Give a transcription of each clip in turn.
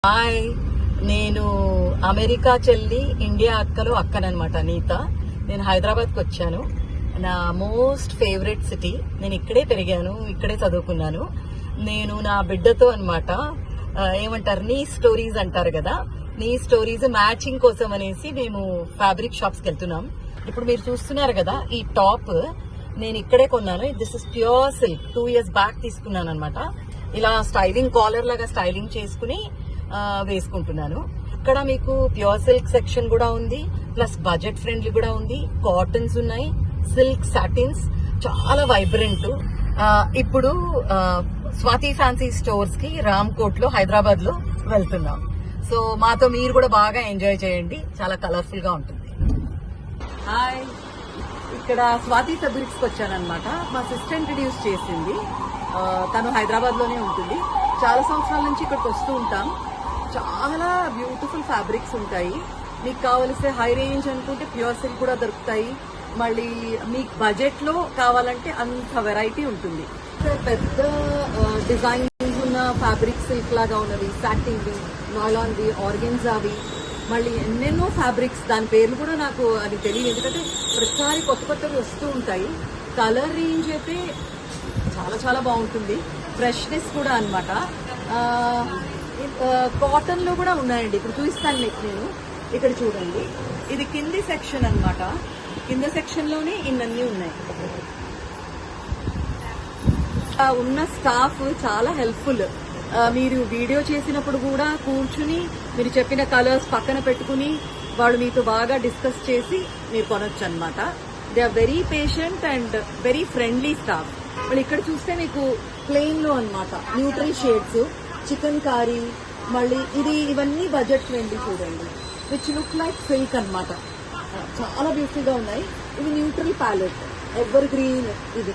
Hi, నేను America చెల్లి India అక్కలో అక్కనమాట Neeta. నేను హైదరాబాద్కి వచ్చాను. నా మోస్ట్ ఫేవరెట్ సిటీ. నేను ఇక్కడే పెరిగాను, ఇక్కడే చదువుకున్నాను. నేను నా బిడ్డతో అనమాట ఏమంటారు నీ స్టోరీస్ అంటారు కదా, నీ స్టోరీస్ మ్యాచింగ్ కోసం అనేసి మేము ఫ్యాబ్రిక్ షాప్స్కి వెళ్తున్నాం. ఇప్పుడు మీరు చూస్తున్నారు కదా, ఈ టాప్ నేను ఇక్కడే కొన్నాను. This is pure silk. 2 years back తీసుకున్నాను అనమాట. ఇలా స్టైలింగ్ కాలర్ లాగా స్టైలింగ్ చేసుకుని వేసుకుంటున్నాను. ఇక్కడ మీకు ప్యూర్ సిల్క్ సెక్షన్ కూడా ఉంది, ప్లస్ బడ్జెట్ ఫ్రెండ్లీ కూడా ఉంది. కాటన్స్ ఉన్నాయి, సిల్క్ సాటిన్స్, చాలా వైబ్రెంట్. ఇప్పుడు స్వాతి ఫ్యాన్సీ స్టోర్స్ కి రామ్కోట్ లో హైదరాబాద్ లో వెళ్తున్నాం. సో మాతో మీరు కూడా బాగా ఎంజాయ్ చేయండి, చాలా కలర్ఫుల్ గా ఉంటుంది. హాయ్, ఇక్కడ స్వాతి ఫ్యాబ్రిక్స్ కి వచ్చానమాట. మా సిస్టర్ ఇంట్రడ్యూస్ చేసింది. తను హైదరాబాద్ లోనే ఉంటుంది. చాలా సంవత్సరాల నుంచి ఇక్కడికి వస్తూ ఉంటాం. చాలా బ్యూటిఫుల్ ఫ్యాబ్రిక్స్ ఉంటాయి. మీకు కావలిస్తే హై రేంజ్ అనుకుంటే ప్యూర్ సిల్క్ కూడా దొరుకుతాయి. మళ్ళీ మీకు బడ్జెట్ లో కావాలంటే అంత వెరైటీ ఉంటుంది. పెద్ద డిజైన్స్ ఉన్న ఫ్యాబ్రిక్ సిల్క్ లాగా ఉన్నవి, సాటిన్వి, నాయిలాన్వి, ఆర్గెన్జావి, మళ్ళీ ఎన్నెన్నో ఫ్యాబ్రిక్స్. దాని పేర్లు కూడా నాకు అది తెలియదు, ఎందుకంటే ప్రతిసారి కొత్త కొత్తవి వస్తూ ఉంటాయి. కలర్ రేంజ్ అయితే చాలా చాలా బాగుంటుంది. ఫ్రెష్నెస్ కూడా అనమాట. కాటన్ లో కూడా ఉన్నాయండి. ఇప్పుడు చూపిస్తాను మీకు నేను. ఇక్కడ చూడండి, ఇది కింది సెక్షన్ అనమాట. కింద సెక్షన్ లోనే ఇన్నన్నీ ఉన్నాయి. ఉన్న స్టాఫ్ చాలా హెల్ప్ఫుల్. మీరు వీడియో చేసినప్పుడు కూడా కూర్చుని మీరు చెప్పిన కలర్స్ పక్కన పెట్టుకుని వాళ్ళు మీతో బాగా డిస్కస్ చేసి మీరు కొనొచ్చు అనమాట. They are very patient and very friendly staff. మళ్ళీ ఇక్కడ చూస్తే మీకు ప్లెయిన్ లో అనమాట న్యూట్రల్ షేడ్స్, చికెన్ కారీ, మళ్ళీ ఇవన్నీ బడ్జెట్ ఫ్రెండ్లీ చూడండి, విచ్ లుక్ లైక్ సిల్క్ అనమాట. చాలా బ్యూటిఫుల్ గా ఉన్నాయి. ఇది న్యూట్రల్ ప్యాలెట్, ఎవర్ గ్రీన్. ఇది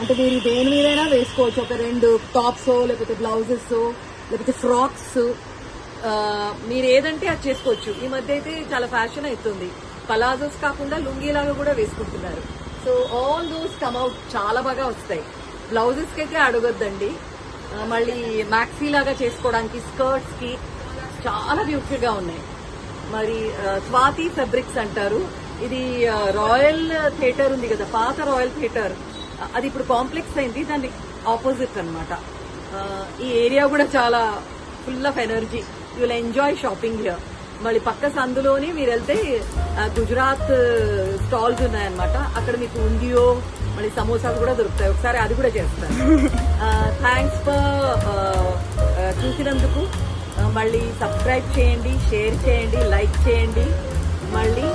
అంటే మీరు దేని మీదైనా వేసుకోవచ్చు. ఒక 2 టాప్స్, లేకపోతే బ్లౌజెస్, లేకపోతే ఫ్రాక్స్, మీరు ఏదంటే అది చేసుకోవచ్చు. ఈ మధ్య అయితే చాలా ఫ్యాషన్ అవుతుంది. పలాజోస్ కాకుండా లుంగీలాగా కూడా వేసుకుంటున్నారు. So all those come out, చాలా బాగా వస్తాయి. బ్లౌజెస్ కి అయితే అడగొద్దండి. మళ్ళీ మ్యాక్సీ లాగా చేసుకోవడానికి, స్కర్ట్స్ కి చాలా బ్యూటిఫుల్ గా ఉన్నాయి. మరి స్వాతి ఫ్యాబ్రిక్స్ అంటారు. ఇది రాయల్ థియేటర్ ఉంది కదా, పాత రాయల్ థియేటర్, అది ఇప్పుడు కాంప్లెక్స్ అయింది. దాన్ని ఆపోజిట్ అనమాట. ఈ ఏరియా కూడా చాలా full of energy. You will enjoy shopping here. మళ్ళీ పక్క సందులోనే మీరు వెళ్తే గుజరాత్ స్టాల్స్ ఉన్నాయన్నమాట. అక్కడ మీకు ఉందియో, మళ్ళీ సమోసాలు కూడా దొరుకుతాయి. ఒకసారి అది కూడా చేస్తాను. థ్యాంక్స్ ఫర్ చూసినందుకు. మళ్ళీ సబ్స్క్రైబ్ చేయండి, షేర్ చేయండి, లైక్ చేయండి. మళ్ళీ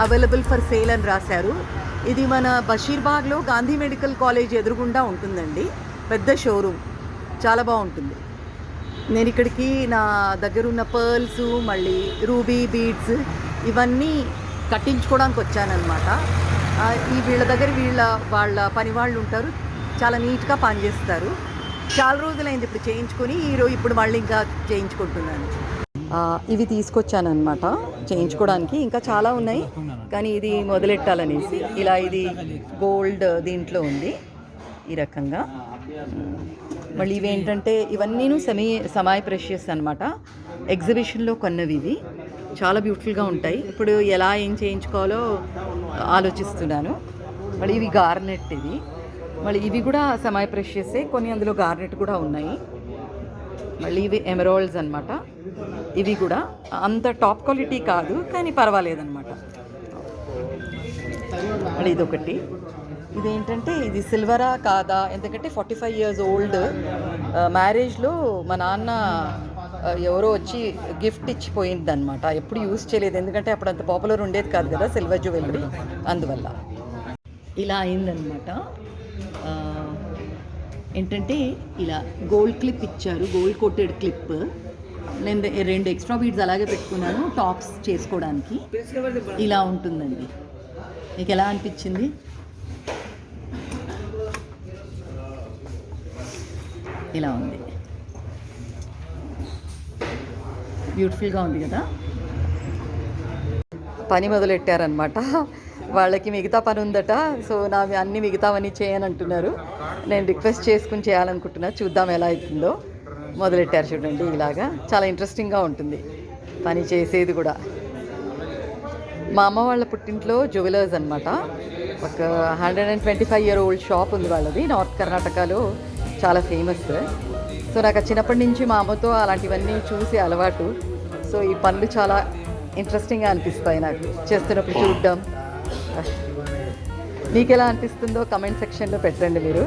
అవైలబుల్ ఫర్ సేల్ అని రాశారు. ఇది మన బషీర్బాగ్లో గాంధీ మెడికల్ కాలేజ్ ఎదురుగుండా ఉంటుందండి. పెద్ద షోరూమ్, చాలా బాగుంటుంది. నేను ఇక్కడికి నా దగ్గర ఉన్న పర్ల్స్, మళ్ళీ రూబీ బీడ్స్ ఇవన్నీ కట్టించుకోవడానికి వచ్చానమాట. ఈ వీళ్ళ దగ్గర వాళ్ళ పని వాళ్ళు ఉంటారు, చాలా నీట్గా పనిచేస్తారు. చాలా రోజులైంది ఇప్పుడు చేయించుకొని, ఇప్పుడు మళ్ళీ ఇంకా చేయించుకుంటున్నాను. ఇవి తీసుకొచ్చానమాట చేయించుకోవడానికి. ఇంకా చాలా ఉన్నాయి కానీ ఇది మొదలెట్టాలనేసి ఇలా. ఇది గోల్డ్ దీంట్లో ఉంది ఈ రకంగా. మళ్ళీ ఇవి ఏంటంటే ఇవన్నీను సమాయ్ ప్రెషియస్ అనమాట. ఎగ్జిబిషన్లో కొన్నవి ఇవి, చాలా బ్యూటిఫుల్గా ఉంటాయి. ఇప్పుడు ఎలా ఏం చేయించుకోవాలో ఆలోచిస్తున్నాను. మళ్ళీ ఇవి గార్నెట్, ఇవి మళ్ళీ ఇవి కూడా సమాయ్ ప్రెషియసే, కొన్ని అందులో గార్నెట్ కూడా ఉన్నాయి. మళ్ళీ ఇవి ఎమరాల్డ్స్ అనమాట. ఇవి కూడా అంత టాప్ క్వాలిటీ కాదు కానీ పర్వాలేదన్నమాట. మళ్ళీ ఇదొకటి. ఇదేంటంటే ఇది సిల్వరా కాదా, ఎందుకంటే 45 years ఓల్డ్. మ్యారేజ్లో మా నాన్న ఎవరో వచ్చి గిఫ్ట్ ఇచ్చిపోయింది అనమాట. ఎప్పుడు యూజ్ చేయలేదు, ఎందుకంటే అప్పుడు అంత పాపులర్ ఉండేది కాదు కదా సిల్వర్ జ్యువెలరీ, అందువల్ల ఇలా అయిందనమాట. ఏంటంటే ఇలా గోల్డ్ క్లిప్ ఇచ్చారు, గోల్డ్ కోటెడ్ క్లిప్. నేను 2 ఎక్స్ట్రా బీడ్స్ అలాగే పెట్టుకున్నాను టాప్స్ చేసుకోవడానికి. ఇలా ఉంటుందండి. మీకు ఎలా అనిపించింది? ఇలా ఉంది, బ్యూటిఫుల్గా ఉంది కదా. పని మొదలెట్టారనమాట. వాళ్ళకి మిగతా పని ఉందట, సో నా అన్ని మిగతావన్నీ చేయనంటున్నారు. నేను రిక్వెస్ట్ చేసుకుని చేయాలనుకుంటున్నా, చూద్దాం ఎలా అవుతుందో. మొదలెట్టారు చూడండి, ఇలాగా చాలా ఇంట్రెస్టింగ్గా ఉంటుంది పని చేసేది కూడా. మా అమ్మ వాళ్ళ పుట్టింట్లో జ్యువెలర్స్ అనమాట. ఒక 125 year old షాప్ ఉంది వాళ్ళది, నార్త్ కర్ణాటకలో చాలా ఫేమస్. సో నాకు చిన్నప్పటి నుంచి మా అమ్మతో అలాంటివన్నీ చూసి అలవాటు. సో ఈ పనులు చాలా ఇంట్రెస్టింగ్గా అనిపిస్తాయి నాకు చేస్తున్నప్పుడు చూడడం. మీకు ఎలా అనిపిస్తుందో కమెంట్ సెక్షన్లో పెట్టండి మీరు.